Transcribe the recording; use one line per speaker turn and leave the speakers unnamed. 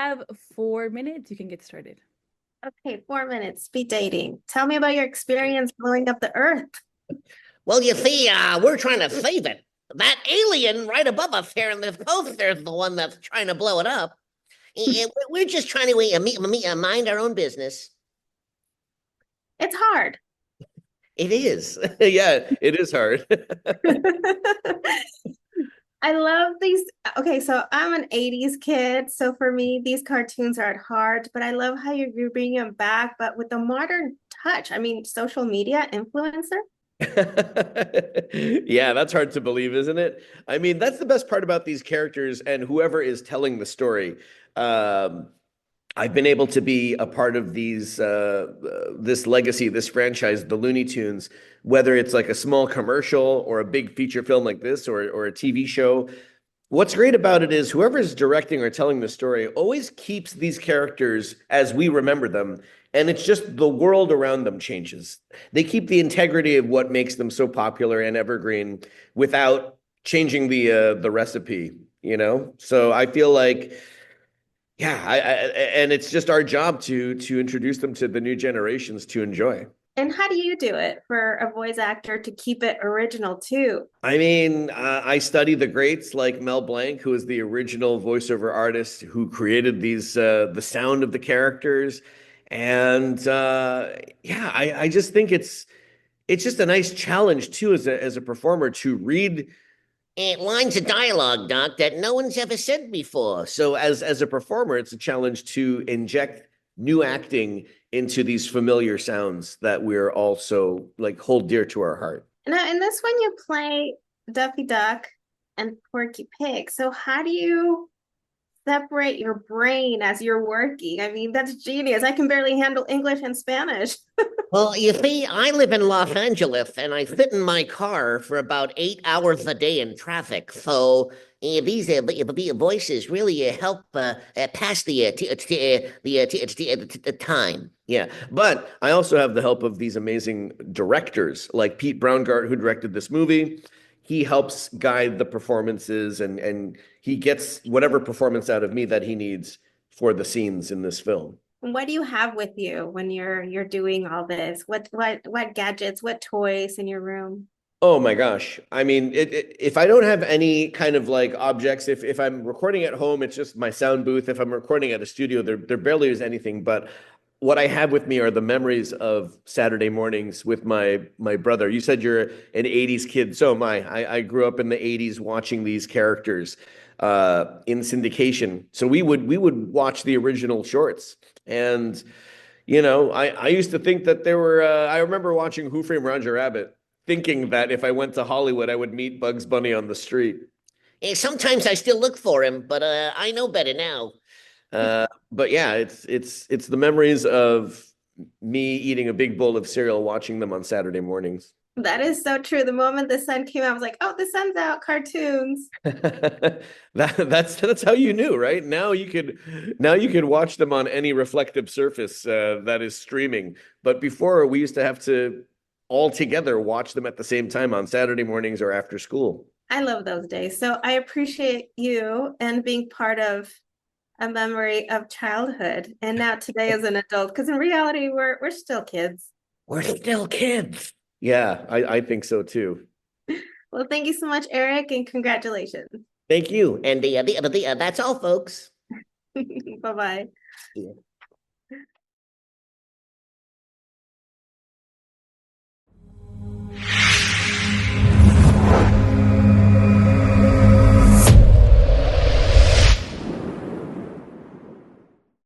have 4 minutes. You can get started.
Okay, 4 minutes. Speed dating. Tell me about your experience blowing up the earth.
Well, you see, we're trying to save it. That alien right above us here in this poster is the one that's trying to blow it up. We're just trying to mind our own business.
It's hard.
It is.
Yeah, it is hard.
I love these. Okay, so I'm an 80s kid. So for me, these cartoons are hard, but I love how you're bringing them back, but with a modern touch. I mean, social media influencer.
Yeah, that's hard to believe, isn't it? I mean, that's the best part about these characters and whoever is telling the story. Um, I've been able to be a part of this legacy, this franchise, the Looney Tunes, whether it's like a small commercial or a big feature film like this or a TV show. What's great about it is whoever's directing or telling the story always keeps these characters as we remember them, and it's just the world around them changes. They keep the integrity of what makes them so popular and evergreen without changing the recipe, you know? So I feel like yeah, and it's just our job to introduce them to the new generations to enjoy.
And how do you do it for a voice actor to keep it original too?
I mean, I study the greats like Mel Blanc, who is the original voiceover artist who created the sound of the characters, and yeah, I just think it's just a nice challenge too as a performer to read
Lines of dialogue, Doc, that no one's ever said before.
so as a performer, it's a challenge to inject new acting into these familiar sounds that we're also like hold dear to our heart.
Now, in this one, you play Duffy Duck and Porky Pig. So how do you separate your brain as you're working? I mean, that's genius. I can barely handle English and Spanish.
Well, you see, I live in Los Angeles and I sit in my car for about 8 hours a day in traffic. So these voices really help pass the time.
Yeah, but I also have the help of these amazing directors like Pete Browngardt, who directed this movie. He helps guide the performances and he gets whatever performance out of me that he needs for the scenes in this film.
What do you have with you when you're doing all this? What gadgets, what toys in your room?
Oh my gosh. I mean, if I don't have any kind of like objects, if I'm recording at home, it's just my sound booth. If I'm recording at a studio, there barely is anything. But what I have with me are the memories of Saturday mornings with my brother. You said you're an 80s kid. So am I. I grew up in the 80s watching these characters in syndication. So we would watch the original shorts. And you know, I used to think that there were I remember watching Who Framed Roger Rabbit thinking that if I went to Hollywood, I would meet Bugs Bunny on the street.
Sometimes I still look for him, but I know better now.
But yeah, it's the memories of me eating a big bowl of cereal, watching them on Saturday mornings.
That is so true. The moment the sun came out, I was like, oh, the sun's out, cartoons.
That's how you knew, right? Now you could watch them on any reflective surface that is streaming. But before we used to have to all together watch them at the same time on Saturday mornings or after school.
I love those days. So I appreciate you and being part of a memory of childhood and now today as an adult. Because in reality, we're still kids.
We're still kids.
Yeah, I think so too.
Well, thank you so much, Eric, and congratulations.
Thank you.
And that's all, folks.
Bye-bye.
Yeah.